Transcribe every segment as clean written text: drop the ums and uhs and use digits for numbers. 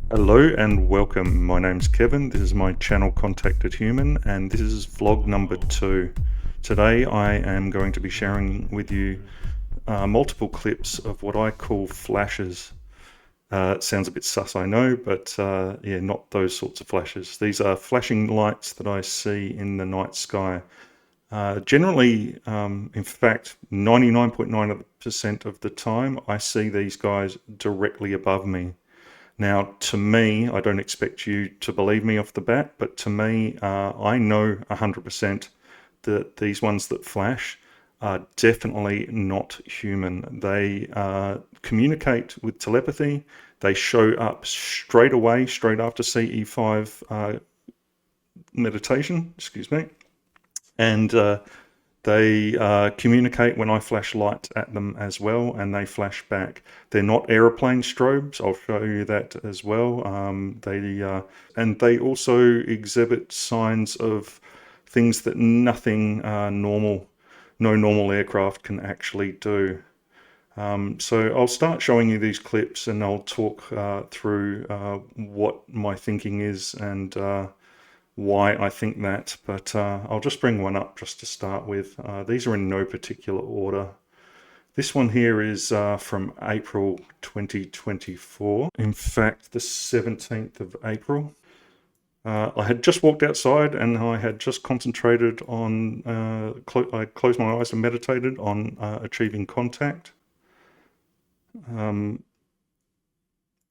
Hello and welcome. My name's Kevin. This is my channel Contacted Human, and this is vlog number 2. Today I am going to be sharing with you multiple clips of what I call flashes. It sounds a bit sus, I know, but yeah, not those sorts of flashes. These are flashing lights that I see in the night sky. Generally, in fact, 99.9% of the time, I see these guys directly above me. Now, to me, I don't expect you to believe me off the bat, but to me, I know 100% that these ones that flash are definitely not human. They communicate with telepathy. They show up straight away, straight after CE5 meditation, excuse me, and they communicate when I flash light at them as well, and they flash back. They're not aeroplane strobes. I'll show you that as well. And they also exhibit signs of things that nothing no normal aircraft can actually do. So I'll start showing you these clips, and I'll talk through what my thinking is and why I think that, but I'll just bring one up just to start with. These are in no particular order. This one here is from April 2024. In fact, the 17th of April. I had just walked outside and I had just concentrated on, I closed my eyes and meditated on achieving contact.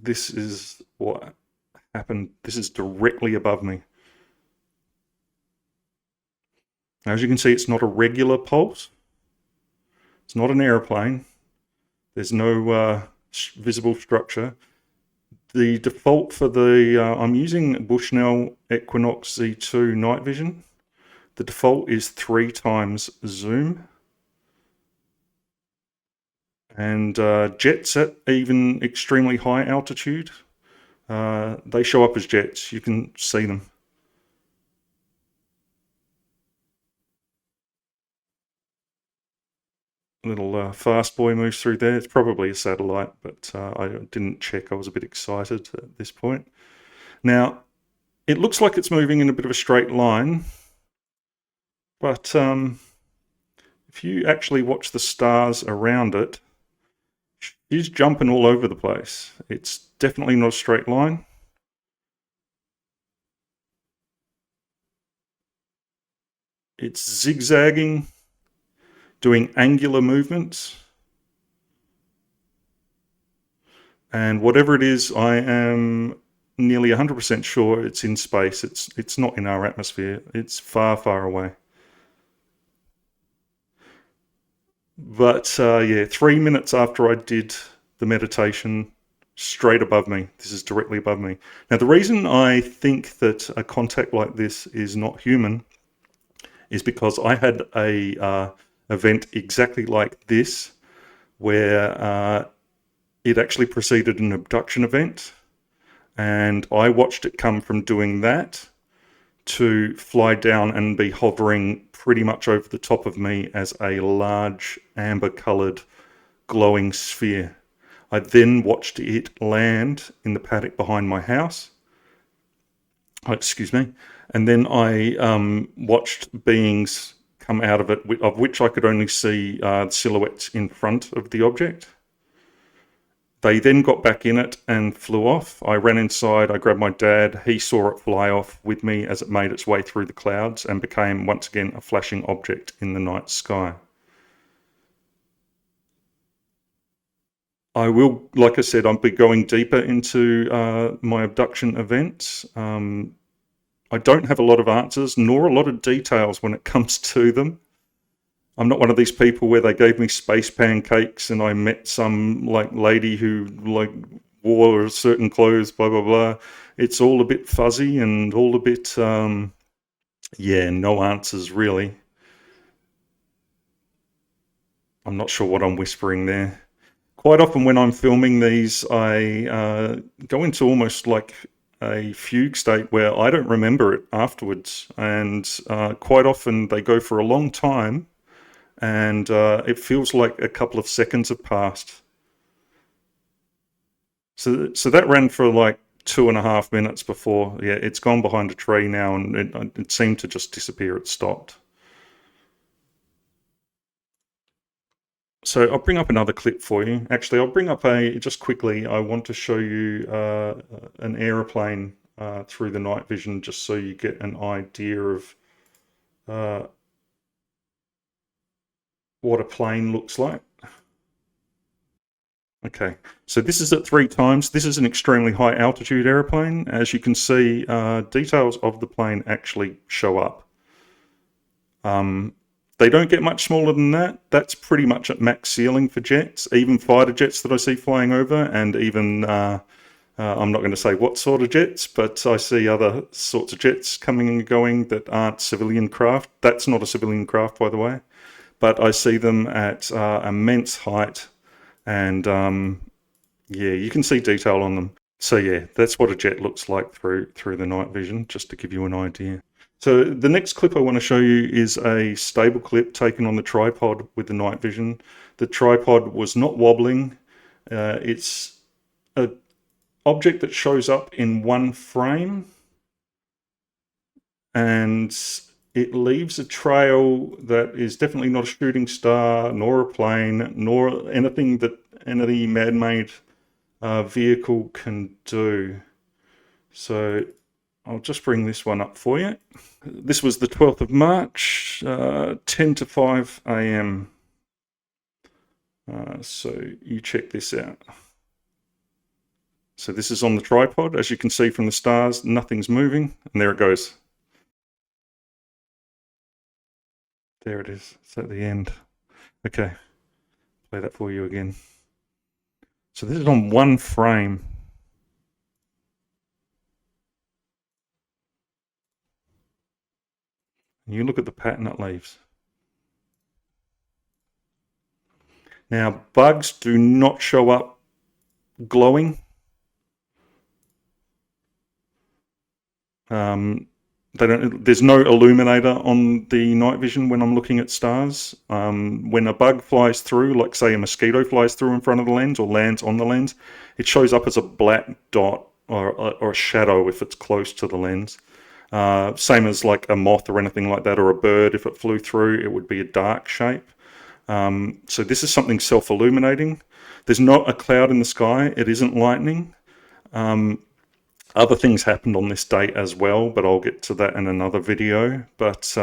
This is what happened. This is directly above me. Now, as you can see, it's not a regular pulse. It's not an airplane. There's no visible structure. The default for the, I'm using Bushnell Equinox Z2 night vision. The default is 3 times zoom. And jets at even extremely high altitude, they show up as jets. You can see them. Little fast boy moves through there. It's probably a satellite, but I didn't check. I was a bit excited at this point. Now, it looks like it's moving in a bit of a straight line, but if you actually watch the stars around it, she's jumping all over the place. It's definitely not a straight line. It's zigzagging, doing angular movements, and whatever it is, I am nearly 100% sure it's in space. It's not in our atmosphere. It's far, far away. But yeah, 3 minutes after I did the meditation, straight above me. This is directly above me. Now, the reason I think that a contact like this is not human is because I had a event exactly like this, where it actually preceded an abduction event, and I watched it come from doing that to fly down and be hovering pretty much over the top of me as a large amber-coloured glowing sphere. I then watched it land in the paddock behind my house. Oh, excuse me. And then I watched beings come out of it, of which I could only see silhouettes in front of the object. They then got back in it and flew off. I ran inside, I grabbed my dad, he saw it fly off with me as it made its way through the clouds and became once again a flashing object in the night sky. I will, like I said, I'll be going deeper into my abduction events. I don't have a lot of answers nor a lot of details when it comes to them. I'm not one of these people where they gave me space pancakes and I met some like lady who like wore certain clothes, blah, blah, blah. It's all a bit fuzzy and all a bit, yeah, no answers really. I'm not sure what I'm whispering there. Quite often when I'm filming these, I go into almost like a fugue state where I don't remember it afterwards. And quite often they go for a long time and it feels like a couple of seconds have passed. So that ran for like 2.5 minutes before, yeah, it's gone behind a tree now, and it seemed to just disappear. It stopped. So I'll bring up another clip for you. Actually, I'll bring up just quickly, I want to show you an aeroplane through the night vision, just so you get an idea of uh, what a plane looks like. Okay, so this is at 3 times. This is an extremely high altitude airplane. As you can see, details of the plane actually show up. They don't get much smaller than that. That's pretty much at max ceiling for jets, even fighter jets that I see flying over, and even, I'm not going to say what sort of jets, but I see other sorts of jets coming and going that aren't civilian craft. That's not a civilian craft, by the way, but I see them at immense height, and yeah, you can see detail on them. So yeah, that's what a jet looks like through the night vision, just to give you an idea. So the next clip I want to show you is a stable clip taken on the tripod with the night vision. The tripod was not wobbling. It's an object that shows up in one frame, and it leaves a trail that is definitely not a shooting star, nor a plane, nor anything that any man-made vehicle can do. So I'll just bring this one up for you. This was the 12th of March, 10 to 5 a.m. So you check this out. So this is on the tripod. As you can see from the stars, nothing's moving, and there it goes. There it is. It's at the end. Okay, play that for you again. So this is on one frame. And you look at the pattern it leaves. Now, bugs do not show up glowing. There's no illuminator on the night vision when I'm looking at stars. When a bug flies through, like say a mosquito flies through in front of the lens or lands on the lens, it shows up as a black dot or a shadow if it's close to the lens. Same as like a moth or anything like that, or a bird, if it flew through, it would be a dark shape. So this is something self-illuminating. There's not a cloud in the sky. It isn't lightning. Other things happened on this date as well, but I'll get to that in another video. But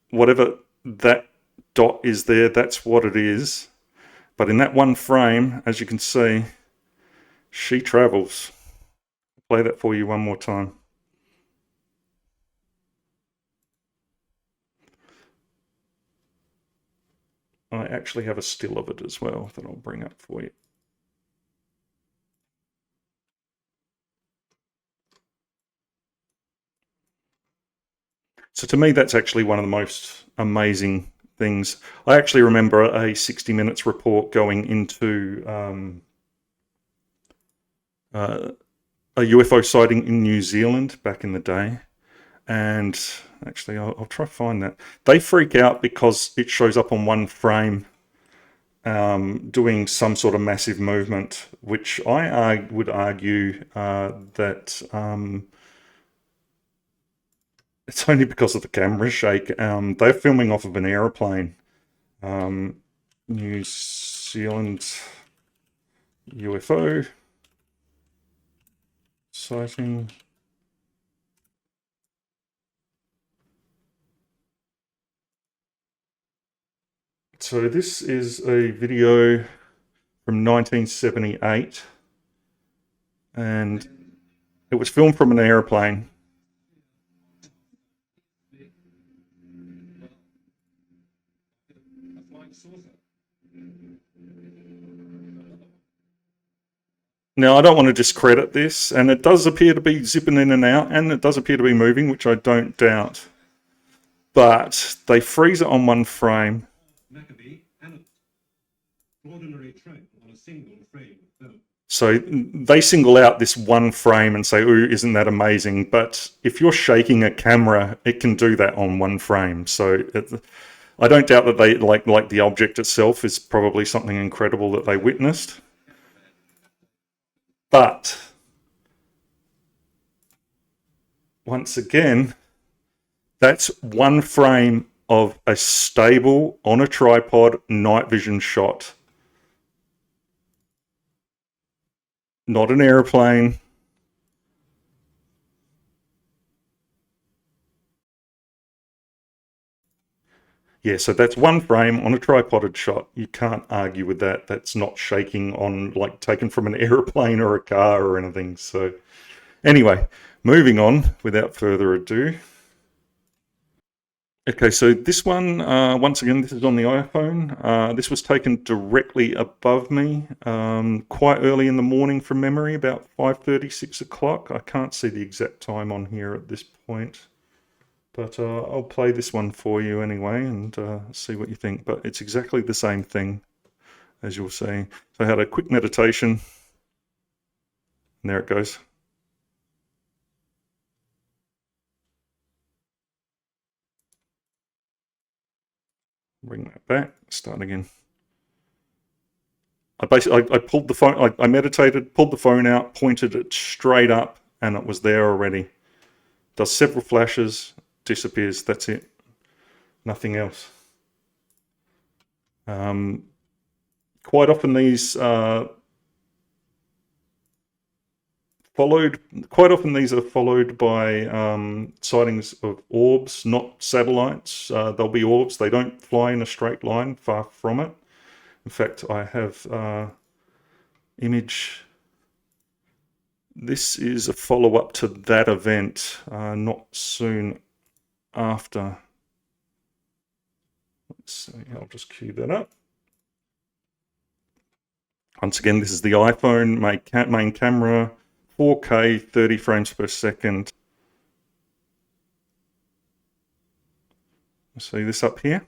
whatever that dot is there, that's what it is. But in that one frame, as you can see, she travels. I'll play that for you one more time. I actually have a still of it as well that I'll bring up for you. So to me, that's actually one of the most amazing things. I actually remember a 60 Minutes report going into a UFO sighting in New Zealand back in the day. And actually, I'll try to find that. They freak out because it shows up on one frame doing some sort of massive movement, which I would argue that it's only because of the camera shake. They're filming off of an aeroplane. New Zealand UFO sighting. So this is a video from 1978, and it was filmed from an aeroplane. Now, I don't want to discredit this, and it does appear to be zipping in and out, and it does appear to be moving, which I don't doubt. But they freeze it on one frame. So they single out this one frame and say, ooh, isn't that amazing? But if you're shaking a camera, it can do that on one frame. So I don't doubt that they like the object itself is probably something incredible that they witnessed, but once again, that's one frame of a stable on a tripod night vision shot, not an airplane. Yeah, so that's one frame on a tripoded shot. You can't argue with that. That's not shaking on like taken from an airplane or a car or anything. So anyway, moving on without further ado. Okay, so this one, once again, this is on the iPhone. This was taken directly above me, quite early in the morning from memory, about 5:30, 6 o'clock. I can't see the exact time on here at this point. But I'll play this one for you anyway and see what you think. But it's exactly the same thing, as you'll see. So I had a quick meditation, and there it goes. Bring that back, start again. I pulled the phone, I meditated, pulled the phone out, pointed it straight up, and it was there already. Does several flashes, disappears, that's it. Nothing else. Quite often these are followed by sightings of orbs, not satellites. They'll be orbs. They don't fly in a straight line, far from it. In fact, I have image. This is a follow-up to that event, not soon after. Let's see, I'll just cue that up. Once again, this is the iPhone main camera, 4K, 30 frames per second. See this up here?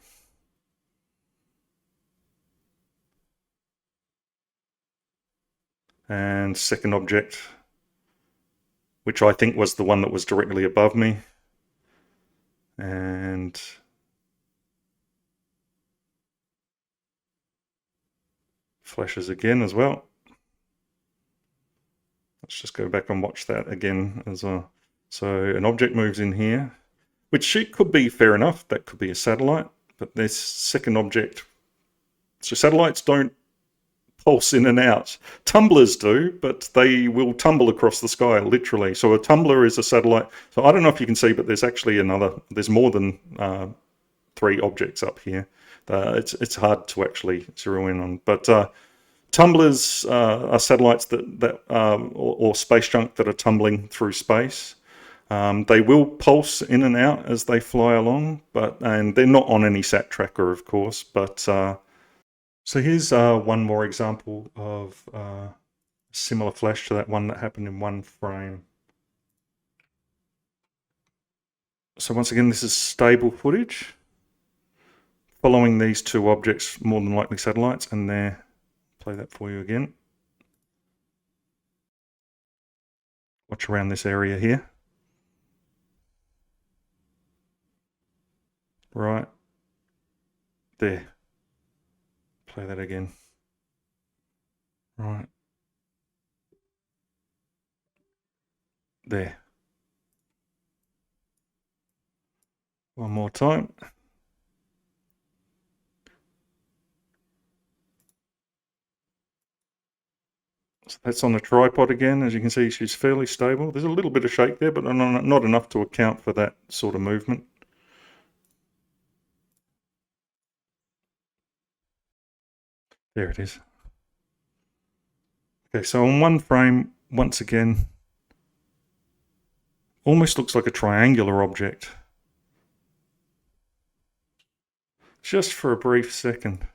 And second object, which I think was the one that was directly above me. And flashes again as well. Let's just go back and watch that again as well. So an object moves in here, which it could be fair enough. That could be a satellite, but this second object. So satellites don't pulse in and out. Tumblers do, but they will tumble across the sky, literally. So a tumbler is a satellite. So I don't know if you can see, but there's actually there's more than 3 objects up here. It's hard to actually zero in on. But tumblers are satellites that or space junk that are tumbling through space. They will pulse in and out as they fly along, and they're not on any sat tracker, of course, but so here's one more example of a similar flash to that one that happened in one frame. So once again, this is stable footage following these 2 objects, more than likely satellites, and there, play that for you again. Watch around this area here. Right there. Play that again. Right there. One more time. So that's on the tripod again. As you can see, she's fairly stable. There's a little bit of shake there, but not enough to account for that sort of movement. There it is. Okay, so on one frame, once again, almost looks like a triangular object. Just for a brief second.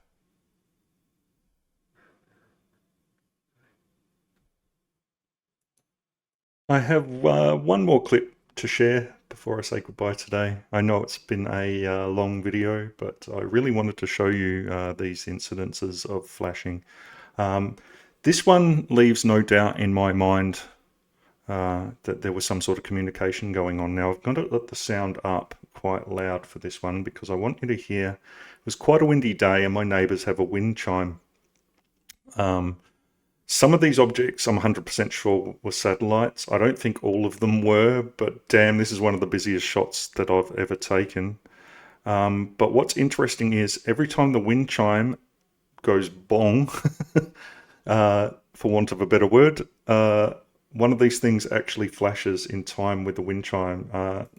I have one more clip to share before I say goodbye today. I know it's been a long video, but I really wanted to show you these incidences of flashing. This one leaves no doubt in my mind that there was some sort of communication going on. Now I've got to let the sound up quite loud for this one because I want you to hear. It was quite a windy day, and my neighbours have a wind chime. Some of these objects I'm 100% sure were satellites. I don't think all of them were, but damn, this is one of the busiest shots that I've ever taken. But what's interesting is every time the wind chime goes bong, for want of a better word, one of these things actually flashes in time with the wind chime,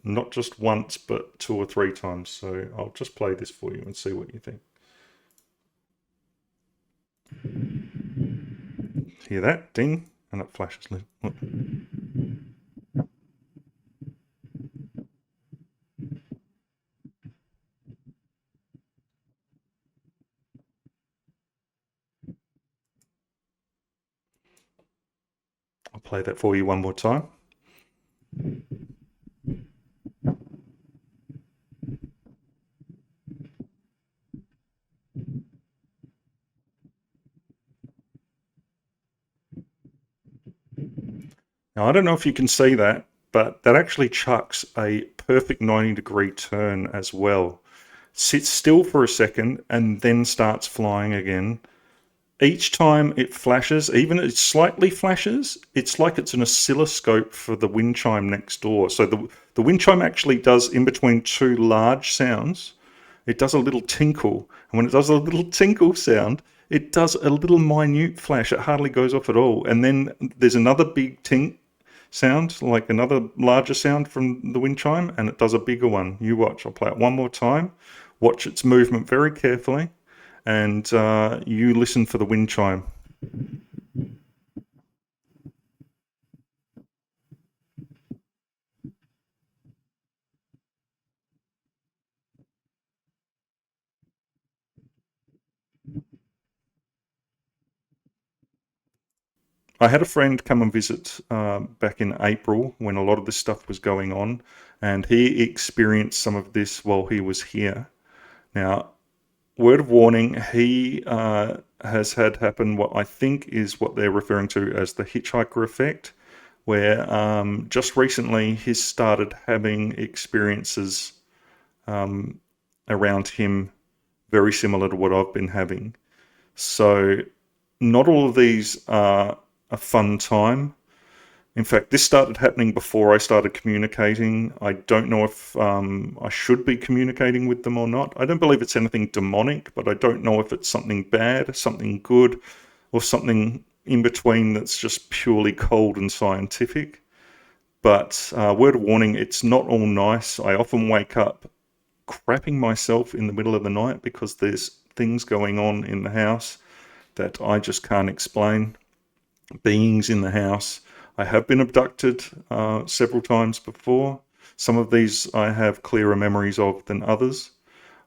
not just once, but 2 or 3 times. So I'll just play this for you and see what you think. Hear that? Ding. And it flashes. Look. I'll play that for you one more time. Now, I don't know if you can see that, but that actually chucks a perfect 90-degree turn as well. Sits still for a second and then starts flying again. Each time it flashes, even it slightly flashes, it's like it's an oscilloscope for the wind chime next door. So the wind chime actually does, in between two large sounds, it does a little tinkle. And when it does a little tinkle sound, it does a little minute flash. It hardly goes off at all. And then there's another big tink sound, like another larger sound from the wind chime, and it does a bigger one. You watch. I'll play it one more time. Watch its movement very carefully, and you listen for the wind chime. I had a friend come and visit back in April when a lot of this stuff was going on, and he experienced some of this while he was here. Now, word of warning, he has had happen what I think is what they're referring to as the hitchhiker effect, where just recently he's started having experiences around him very similar to what I've been having. So, not all of these are a fun time. In fact, this started happening before I started communicating. I don't know if I should be communicating with them or not. I don't believe it's anything demonic, but I don't know if it's something bad, something good, or something in between that's just purely cold and scientific. But word of warning, it's not all nice. I often wake up crapping myself in the middle of the night because there's things going on in the house that I just can't explain. Beings in the house. I have been abducted several times before. Some of these I have clearer memories of than others.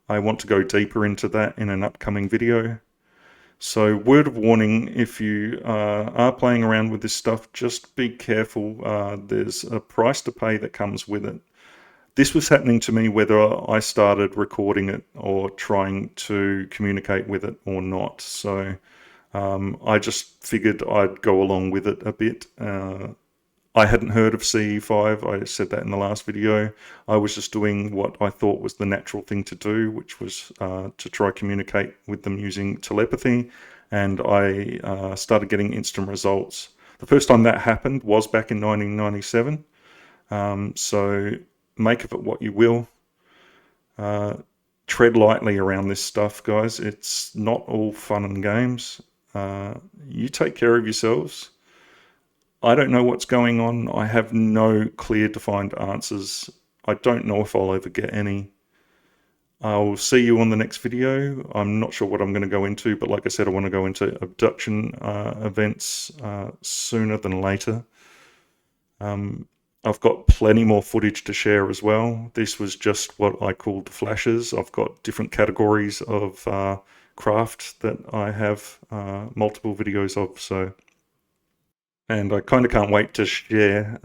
I want to go deeper into that in an upcoming video. So, word of warning, if you are playing around with this stuff, just be careful. There's a price to pay that comes with it. This was happening to me whether I started recording it or trying to communicate with it or not. So, I just figured I'd go along with it a bit. I hadn't heard of CE5. I said that in the last video. I was just doing what I thought was the natural thing to do, which was to try communicate with them using telepathy. And I started getting instant results. The first time that happened was back in 1997. So make of it what you will. Tread lightly around this stuff, guys. It's not all fun and games. You take care of yourselves. I don't know what's going on. I have no clear defined answers. I don't know if I'll ever get any. I'll see you on the next video. I'm not sure what I'm going to go into, but like I said, I want to go into abduction events sooner than later. I've got plenty more footage to share as well. This was just what I called flashes. I've got different categories of craft that I have multiple videos of. And I kind of can't wait to share.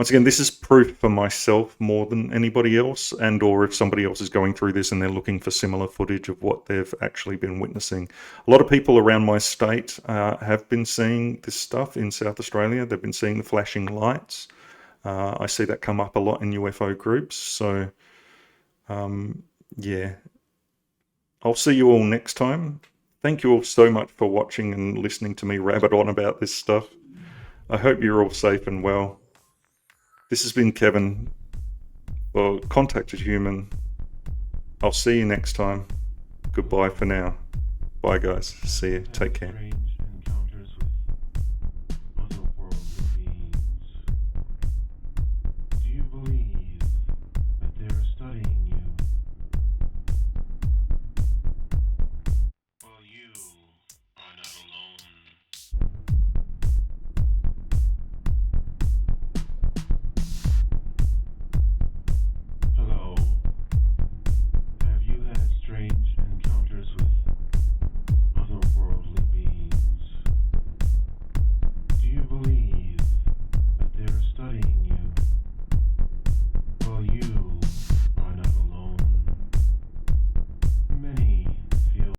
Once again, this is proof for myself more than anybody else, and or if somebody else is going through this and they're looking for similar footage of what they've actually been witnessing. A lot of people around my state have been seeing this stuff in South Australia. They've been seeing the flashing lights. I see that come up a lot in UFO groups. So, yeah, I'll see you all next time. Thank you all so much for watching and listening to me rabbit on about this stuff. I hope you're all safe and well. This has been Kevin for Contacted Human. I'll see you next time. Goodbye for now. Bye, guys. See you. Take care.